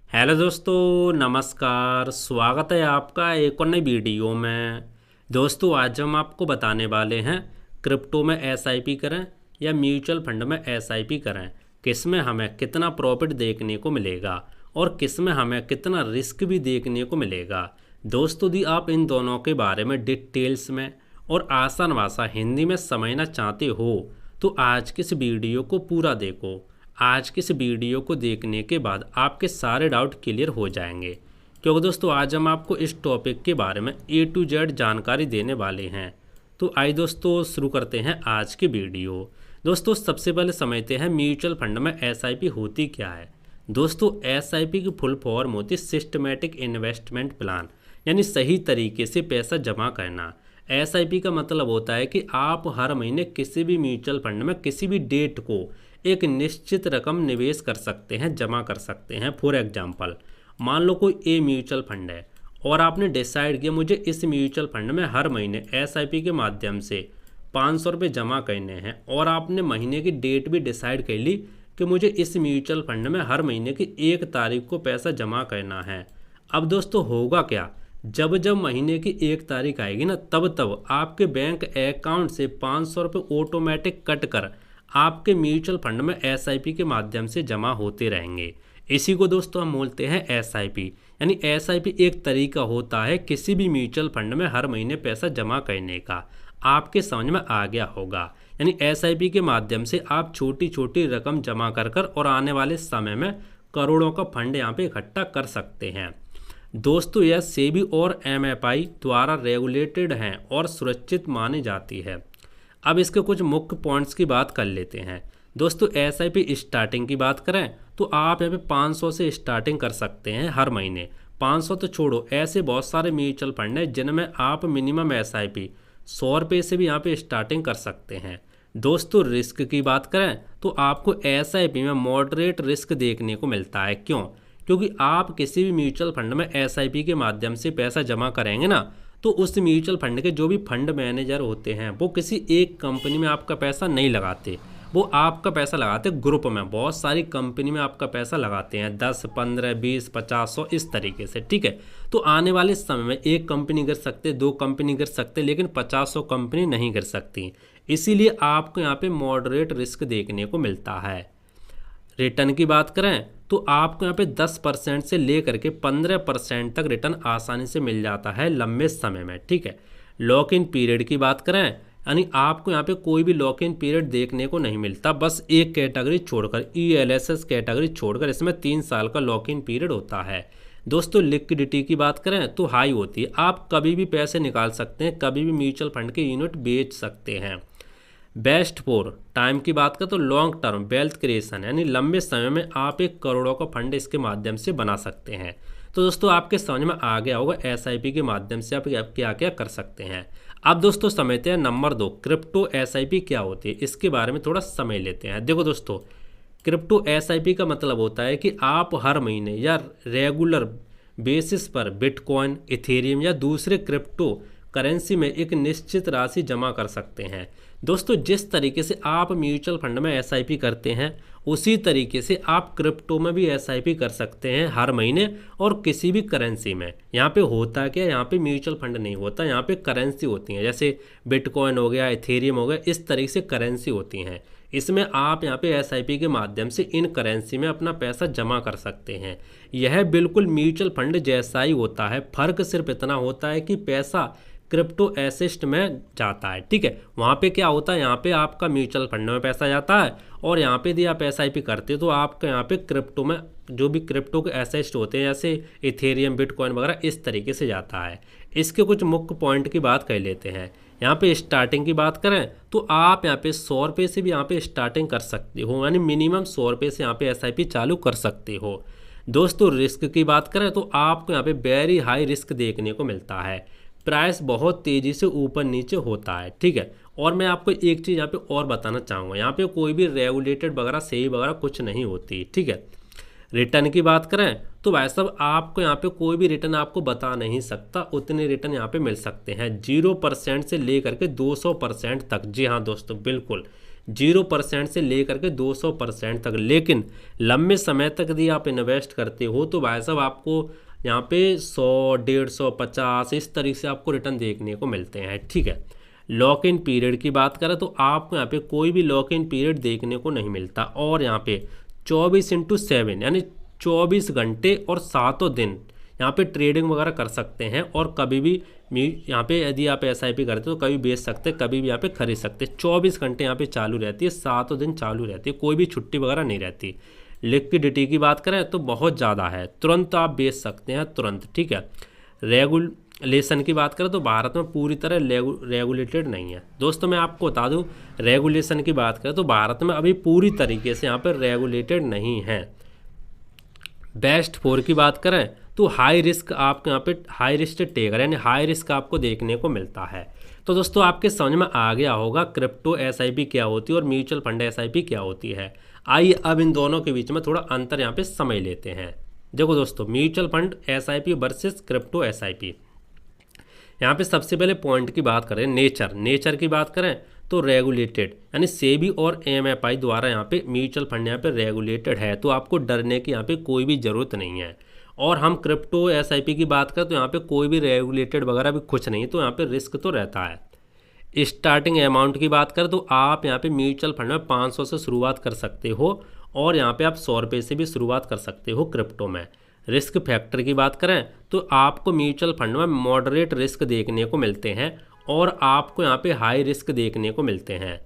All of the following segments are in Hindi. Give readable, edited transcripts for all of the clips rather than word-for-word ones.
हेलो दोस्तों, नमस्कार। स्वागत है आपका एक और नई वीडियो में। दोस्तों, आज हम आपको बताने वाले हैं क्रिप्टो में एसआईपी करें या म्यूचुअल फंड में एसआईपी करें, किस में हमें कितना प्रॉफिट देखने को मिलेगा और किस में हमें कितना रिस्क भी देखने को मिलेगा। दोस्तों, यदि आप इन दोनों के बारे में डिटेल्स में और आसान भाषा हिंदी में समझना चाहते हो तो आज के इस वीडियो को पूरा देखो। आज के इस वीडियो को देखने के बाद आपके सारे डाउट क्लियर हो जाएंगे, क्योंकि दोस्तों आज हम आपको इस टॉपिक के बारे में A to Z जानकारी देने वाले हैं। तो आइए दोस्तों शुरू करते हैं आज की वीडियो। दोस्तों, सबसे पहले समझते हैं म्यूचुअल फंड में एसआईपी होती क्या है। दोस्तों, एसआईपी की फुल फॉर्म होती है सिस्टमेटिक इन्वेस्टमेंट प्लान, यानी सही तरीके से पैसा जमा करना। एसआईपी का मतलब होता है कि आप हर महीने किसी भी म्यूचुअल फंड में किसी भी डेट को एक निश्चित रकम निवेश कर सकते हैं, जमा कर सकते हैं। फॉर एग्जांपल, मान लो कोई ए म्यूचुअल फंड है और आपने डिसाइड किया मुझे इस म्यूचुअल फंड में हर महीने एसआईपी के माध्यम से 500 रुपये जमा करने हैं, और आपने महीने की डेट भी डिसाइड कर ली कि मुझे इस म्यूचुअल फंड में हर महीने की 1 तारीख को पैसा जमा करना है। अब दोस्तों होगा क्या, जब जब महीने की 1 तारीख आएगी ना, तब तब आपके बैंक अकाउंट से 500 रुपये ऑटोमेटिक कट कर आपके म्यूचुअल फंड में एसआईपी के माध्यम से जमा होते रहेंगे। इसी को दोस्तों हम बोलते हैं एसआईपी। यानी एसआईपी एक तरीका होता है किसी भी म्यूचुअल फंड में हर महीने पैसा जमा करने का। आपके समझ में आ गया होगा। यानी एसआईपी के माध्यम से आप छोटी छोटी रकम जमा कर कर और आने वाले समय में करोड़ों का फंड यहाँ पे इकट्ठा कर सकते हैं। दोस्तों, यह सेबी और एमएफआई द्वारा रेगुलेटेड हैं और सुरक्षित मानी जाती है। अब इसके कुछ मुख्य पॉइंट्स की बात कर लेते हैं। दोस्तों, एसआईपी स्टार्टिंग की बात करें तो आप यहाँ पे 500 से स्टार्टिंग कर सकते हैं हर महीने। 500 तो छोड़ो, ऐसे बहुत सारे म्यूचुअल फंड हैं जिनमें आप मिनिमम एसआईपी 100 रुपये से भी यहाँ पे स्टार्टिंग कर सकते हैं। दोस्तों, रिस्क की बात करें तो आपको एसआईपी में मॉडरेट रिस्क देखने को मिलता है। क्यों? क्योंकि आप किसी भी म्यूचुअल फंड में एसआईपी के माध्यम से पैसा जमा करेंगे ना, तो उस म्यूचुअल फंड के जो भी फंड मैनेजर होते हैं वो किसी एक कंपनी में आपका पैसा नहीं लगाते, वो आपका पैसा लगाते ग्रुप में। बहुत सारी कंपनी में आपका पैसा लगाते हैं, 10, 15, 20, 50, 100 इस तरीके से। ठीक है, तो आने वाले समय में एक कंपनी गिर सकते, 2 कंपनी गिर सकते, लेकिन 50-100 कंपनी नहीं गिर सकती। इसीलिए आपको यहाँ पे मॉडरेट रिस्क देखने को मिलता है। रिटर्न की बात करें तो आपको यहाँ पे 10% से लेकर के 15% तक रिटर्न आसानी से मिल जाता है लंबे समय में। ठीक है, लॉक इन पीरियड की बात करें, यानी आपको यहाँ पे कोई भी लॉक इन पीरियड देखने को नहीं मिलता, बस एक कैटेगरी छोड़कर, ELSS कैटेगरी छोड़कर, इसमें 3 साल का लॉक इन पीरियड होता है। दोस्तों, लिक्विडिटी की बात करें तो हाई होती है, आप कभी भी पैसे निकाल सकते हैं, कभी भी म्यूचुअल फंड के यूनिट बेच सकते हैं। बेस्ट फॉर टाइम की बात करें तो लॉन्ग टर्म वेल्थ क्रिएशन, यानी लंबे समय में आप 1 करोड़ों का फंड इसके माध्यम से बना सकते हैं। तो दोस्तों, आपके समझ में आ गया होगा एसआईपी के माध्यम से आप क्या क्या कर सकते हैं। अब दोस्तों समझते हैं नंबर 2, क्रिप्टो एसआईपी क्या होती है, इसके बारे में थोड़ा समझ लेते हैं। देखो दोस्तों, क्रिप्टो एसआईपी का मतलब होता है कि आप हर महीने या रेगुलर बेसिस पर बिटकॉइन, इथेरियम या दूसरे क्रिप्टो करेंसी में एक निश्चित राशि जमा कर सकते हैं। दोस्तों, जिस तरीके से आप म्यूचुअल फंड में एसआईपी करते हैं उसी तरीके से आप क्रिप्टो में भी एसआईपी कर सकते हैं हर महीने, और किसी भी करेंसी में। यहाँ पे होता क्या, यहाँ पे म्यूचुअल फंड नहीं होता, यहाँ पे करेंसी होती हैं, जैसे बिटकॉइन हो गया, इथेरियम हो गया, इस तरीके से करेंसी होती हैं। इसमें आप यहाँ पे एसआईपी के माध्यम से इन करेंसी में अपना पैसा जमा कर सकते हैं। यह बिल्कुल म्यूचुअल फंड जैसा ही होता है, फर्क सिर्फ इतना होता है कि पैसा क्रिप्टो एसेट में जाता है। ठीक है, वहाँ पे क्या होता है, यहाँ पे आपका म्यूचुअल फंड में पैसा जाता है, और यहाँ पे यदि आप एसआईपी करते हो तो आपका यहाँ पे क्रिप्टो में जो भी क्रिप्टो के एसेट होते हैं, जैसे इथेरियम, बिटकॉइन वगैरह, इस तरीके से जाता है। इसके कुछ मुख्य पॉइंट की बात कर लेते हैं। यहाँ पे स्टार्टिंग की बात करें तो आप यहाँ पे 100 रुपये से भी यहाँ पे स्टार्टिंग कर सकते हो, यानी मिनिमम 100 रुपये से यहाँ पे एसआईपी चालू कर सकते हो। दोस्तों, रिस्क की बात करें तो आपको यहाँ पे वेरी हाई रिस्क देखने को मिलता है, प्राइस बहुत तेज़ी से ऊपर नीचे होता है। ठीक है, और मैं आपको एक चीज़ यहाँ पे और बताना चाहूँगा, यहाँ पे कोई भी रेगुलेटेड वगैरह सेबी वगैरह कुछ नहीं होती। ठीक है, रिटर्न की बात करें तो भाई साहब आपको यहाँ पे कोई भी रिटर्न आपको बता नहीं सकता, उतने रिटर्न यहाँ पे मिल सकते हैं 0% से लेकर के 200% तक। जी हाँ दोस्तों, बिल्कुल 0% से लेकर के 200% तक। लेकिन लंबे समय तक यदि आप इन्वेस्ट करते हो तो भाई साहब आपको यहाँ पे 100, 150, 50 इस तरीके से आपको रिटर्न देखने को मिलते हैं, ठीक है। लॉक इन पीरियड की बात करें तो आपको यहाँ पे कोई भी लॉक इन पीरियड देखने को नहीं मिलता, और यहाँ पे 24/7 यानी 24 घंटे और 7 दिन यहाँ पे ट्रेडिंग वगैरह कर सकते हैं। और कभी भी यहाँ पे यदि आप SIP करते हो तो कभी बेच सकते हैं, कभी भी यहाँ पे खरीद सकते हैं। 24 घंटे यहाँ पे चालू रहती है, 7 दिन चालू रहती है, कोई भी छुट्टी वगैरह नहीं रहती। लिक्विडिटी की बात करें तो बहुत ज़्यादा है, तुरंत आप बेच सकते हैं तुरंत, ठीक है। रेगुलेशन की बात करें तो भारत में पूरी तरह रेगुलेटेड नहीं है। दोस्तों मैं आपको बता दूं, रेगुलेशन की बात करें तो भारत में अभी पूरी तरीके से यहाँ पर रेगुलेटेड नहीं है। बेस्ट 4 की बात करें तो हाई रिस्क आपके यहाँ पे हाई रिस्क टेकर यानी हाई रिस्क आपको देखने को मिलता है। तो दोस्तों आपके समझ में आ गया होगा क्रिप्टो SIP क्या होती है और म्यूचुअल फंड SIP क्या होती है। आइए अब इन दोनों के बीच में थोड़ा अंतर यहाँ पे समझ लेते हैं। देखो दोस्तों, mutual fund SIP versus crypto SIP। यहाँ पे सबसे पहले पॉइंट की बात करें, नेचर की बात करें तो रेगुलेटेड यानी सेबी और MFI द्वारा यहाँ पे म्यूचुअल फंड यहाँ पे रेगुलेटेड है, तो आपको डरने की यहाँ पे कोई भी ज़रूरत नहीं है। और हम क्रिप्टो SIP की बात करें तो यहाँ पे कोई भी रेगुलेटेड वगैरह भी कुछ नहीं, तो यहाँ पे रिस्क तो रहता है। स्टार्टिंग अमाउंट की बात करें तो आप यहाँ पे म्यूचुअल फंड में 500 से शुरुआत कर सकते हो, और यहाँ पे आप 100 रुपये से भी शुरुआत कर सकते हो क्रिप्टो में। रिस्क फैक्टर की बात करें तो आपको म्यूचुअल फंड में मॉडरेट रिस्क देखने को मिलते हैं, और आपको यहाँ पे हाई रिस्क देखने को मिलते हैं।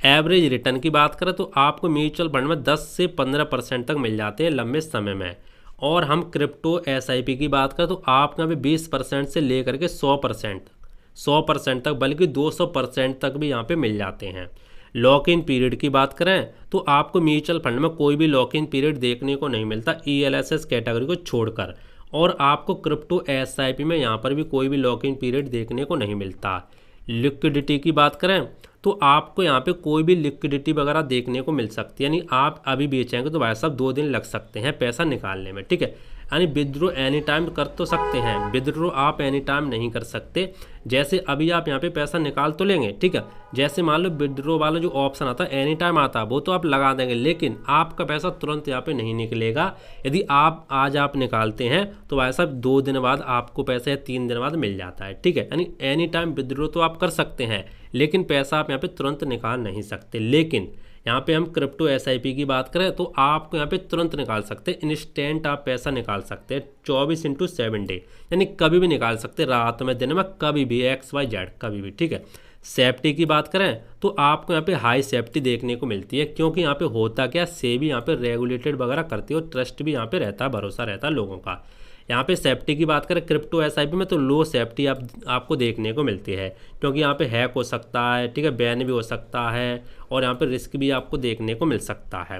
एवरेज रिटर्न की बात करें तो आपको म्यूचुअल फंड में 10 से 15% तक मिल जाते हैं लंबे समय में। और हम क्रिप्टो SIP की बात करें तो आपको यहाँ पे 20% से लेकर के 100% तक, बल्कि 200% तक भी यहाँ पे मिल जाते हैं। लॉक इन पीरियड की बात करें तो आपको म्यूचुअल फंड में कोई भी लॉक इन पीरियड देखने को नहीं मिलता ELSS कैटेगरी को छोड़कर, और आपको क्रिप्टो SIP में यहाँ पर भी कोई भी लॉक इन पीरियड देखने को नहीं मिलता। लिक्विडिटी की बात करें तो आपको यहाँ पे कोई भी लिक्विडिटी वगैरह देखने को मिल सकती है, यानी आप अभी बेचेंगे तो भाई साहब 2 दिन लग सकते हैं पैसा निकालने में, ठीक है। यानी विदड्रो एनी टाइम कर तो सकते हैं, विदड्रो आप एनी टाइम नहीं कर सकते। जैसे अभी आप यहाँ पे पैसा निकाल तो लेंगे, ठीक है, जैसे मान लो विदड्रो वाला जो ऑप्शन आता है एनी टाइम आता है वो तो आप लगा देंगे, लेकिन आपका पैसा तुरंत यहाँ पे नहीं निकलेगा। यदि आप आज आप निकालते हैं तो भाई साहब 2 दिन बाद आपको पैसा या 3 दिन बाद मिल जाता है, ठीक है। यानी एनी टाइम विदड्रो तो आप कर सकते हैं, लेकिन पैसा आप यहाँ पे तुरंत निकाल नहीं सकते। लेकिन यहाँ पे हम क्रिप्टो SIP की बात करें तो आपको यहाँ पे तुरंत निकाल सकते हैं, इंस्टेंट आप पैसा निकाल सकते हैं 24/7 डे, यानी कभी भी निकाल सकते हैं, रात में दिन में कभी भी, XYZ कभी भी, ठीक है। सेफ्टी की बात करें तो आपको यहाँ पे हाई सेफ्टी देखने को मिलती है, क्योंकि यहाँ पे होता क्या, सेबी यहाँ पे रेगुलेटेड वगैरह करती है और ट्रस्ट भी यहाँ पे रहता है, भरोसा रहता है लोगों का। यहाँ पे सेफ्टी की बात करें क्रिप्टो SIP में तो लो सेफ्टी आपको देखने को मिलती है, क्योंकि यहाँ पे हैक हो सकता है, ठीक है, बैन भी हो सकता है, और यहाँ पे रिस्क भी आपको देखने को मिल सकता है।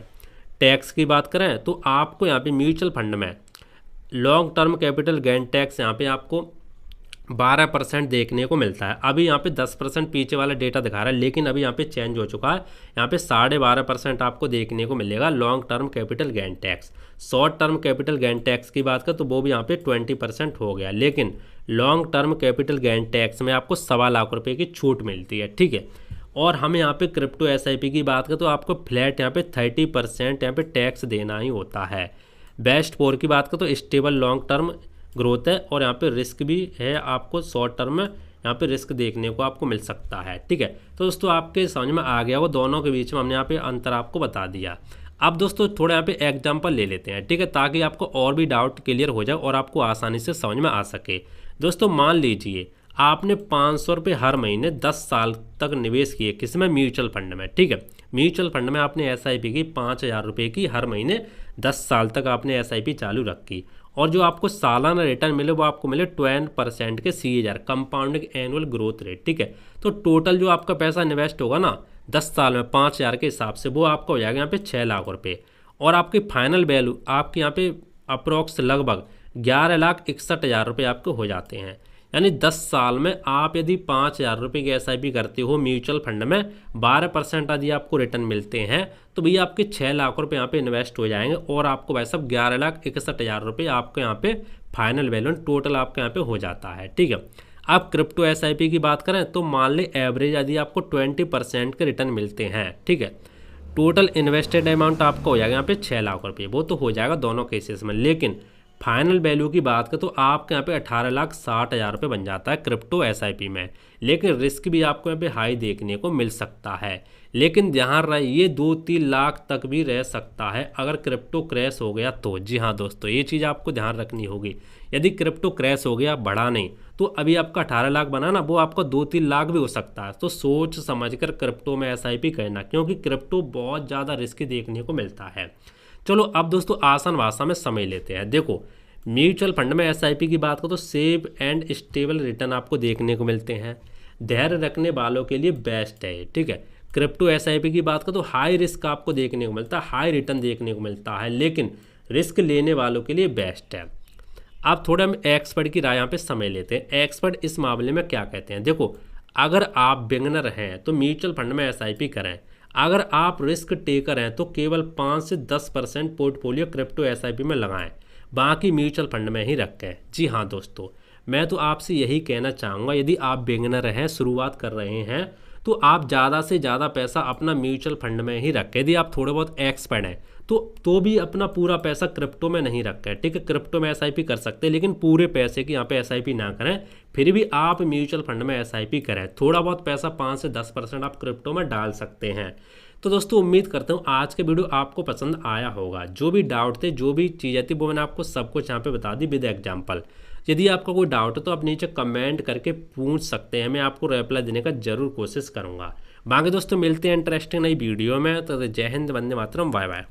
टैक्स की बात करें तो आपको यहाँ पे म्यूचुअल फंड में long term capital gain tax यहाँ पे आपको 12% देखने को मिलता है। अभी यहाँ पे 10% पीछे वाला डेटा दिखा रहा है, लेकिन अभी यहाँ पे चेंज हो चुका है, यहाँ पे 12.5% आपको देखने को मिलेगा long term capital gain tax. Short term capital gain tax की बात करें तो वो भी यहाँ पे 20% हो गया, लेकिन long term capital gain tax में आपको 1.25 लाख रुपये की छूट मिलती है, ठीक है। और हम यहाँ पे क्रिप्टो SIP की बात करें तो आपको फ्लैट यहाँ पे 30% यहाँ पे टैक्स देना ही होता है। बेस्ट 4 की बात करें तो स्टेबल लॉन्ग टर्म ग्रोथ है, और यहाँ पे रिस्क भी है, आपको शॉर्ट टर्म में यहाँ पे रिस्क देखने को आपको मिल सकता है, ठीक है। तो दोस्तों आपके समझ में आ गया, वो दोनों के बीच में हमने यहाँ पे अंतर आपको बता दिया। अब दोस्तों थोड़ा यहाँ पे एग्जाम्पल ले लेते हैं, ठीक है, ताकि आपको और भी डाउट क्लियर हो जाए और आपको आसानी से समझ में आ सके। दोस्तों मान लीजिए आपने 500 रुपये हर महीने 10 साल तक निवेश किए किसमें, म्यूचुअल फंड में, ठीक है। म्यूचुअल फंड में आपने SIP की 5,000 रुपये की हर महीने 10 साल तक आपने SIP चालू रखी, और जो आपको सालाना रिटर्न मिले वो आपको मिले 12% के CAGR compounding annual growth rate, ठीक है। तो टोटल जो आपका पैसा इन्वेस्ट होगा ना 10 साल में 5,000 के हिसाब से, वो आपका हो जाएगा यहाँ पे 6 लाख रुपये, और आपकी फाइनल वैल्यू आपके यहाँ पे अप्रोक्स लगभग 11,61,000 रुपये आपके हो जाते हैं। यानी 10 साल में आप यदि 5,000 रुपये की SIP करते हो म्यूचुअल फंड में, 12% यदि आपको रिटर्न मिलते हैं तो भैया आपके 6 लाख रुपये यहाँ पे इन्वेस्ट हो जाएंगे, और आपको भाई साहब 11,61,000 रुपये आपको यहाँ पे फाइनल वैल्यू टोटल आपके यहाँ पे हो जाता है, ठीक है। अब क्रिप्टो एसआईपी की बात करें तो मान ले एवरेज यदि आपको 20% के रिटर्न मिलते हैं, ठीक है, टोटल इन्वेस्टेड अमाउंट आपका हो जाएगा यहाँ पे 6 लाख रुपये, वो तो हो जाएगा दोनों केसेस में। लेकिन फाइनल वैल्यू की बात करें तो आपके यहाँ पे 18,60,000 रुपये बन जाता है क्रिप्टो एसआईपी में। लेकिन रिस्क भी आपको यहाँ पे हाई देखने को मिल सकता है, लेकिन ध्यान रहे ये 2-3 लाख तक भी रह सकता है अगर क्रिप्टो क्रैश हो गया तो। जी हाँ दोस्तों, ये चीज़ आपको ध्यान रखनी होगी। यदि क्रिप्टो क्रैश हो गया, बढ़ा नहीं, तो अभी आपका 18 लाख बना ना, वो आपका 2-3 लाख भी हो सकता है। तो सोच समझकर क्रिप्टो में एसआईपी करना, क्योंकि क्रिप्टो बहुत ज़्यादा रिस्क देखने को मिलता है। चलो अब दोस्तों आसान भाषा में समझ लेते हैं। देखो, म्यूचुअल फंड में एसआईपी की बात करो तो सेफ एंड स्टेबल रिटर्न आपको देखने को मिलते हैं, धैर्य रखने वालों के लिए बेस्ट है, ठीक है। क्रिप्टो एसआईपी की बात करो तो हाई रिस्क आपको देखने को मिलता है, हाई रिटर्न देखने को मिलता है, लेकिन रिस्क लेने वालों के लिए बेस्ट है। अब थोड़ा हम एक्सपर्ट की राय यहाँ पे समझ लेते हैं। एक्सपर्ट इस मामले में क्या कहते हैं। देखो, अगर आप बिगनर हैं तो म्यूचुअल फंड में एसआईपी करें। अगर आप रिस्क टेकर हैं तो केवल 5 से 10% पोर्टफोलियो क्रिप्टो एसआईपी में लगाएं, बाकी म्यूचुअल फंड में ही रखें। जी हाँ दोस्तों, मैं तो आपसे यही कहना चाहूँगा, यदि आप बिगनर हैं, शुरुआत कर रहे हैं, तो आप ज़्यादा से ज़्यादा पैसा अपना म्यूचुअल फंड में ही रखें। यदि आप थोड़े बहुत एक्सपर्ट हैं तो भी अपना पूरा पैसा क्रिप्टो में नहीं रखें, ठीक है। क्रिप्टो में एसआईपी कर सकते हैं, लेकिन पूरे पैसे की यहाँ पे एसआईपी ना करें। फिर भी आप म्यूचुअल फंड में एसआईपी करें, थोड़ा बहुत पैसा 5 से 10% आप क्रिप्टो में डाल सकते हैं। तो दोस्तों उम्मीद करता हूँ आज के वीडियो आपको पसंद आया होगा। जो भी डाउट थे, जो भी चीज़ें थी, वो मैंने आपको सब कुछ यहाँ पे बता दी विद एग्जांपल। यदि आपका कोई डाउट है तो आप नीचे कमेंट करके पूछ सकते हैं, मैं आपको रिप्लाई देने का जरूर कोशिश करूँगा। बाकी दोस्तों मिलते हैं इंटरेस्टिंग नई वीडियो में। तो जय हिंद, वंदे मातरम, बाय बाय।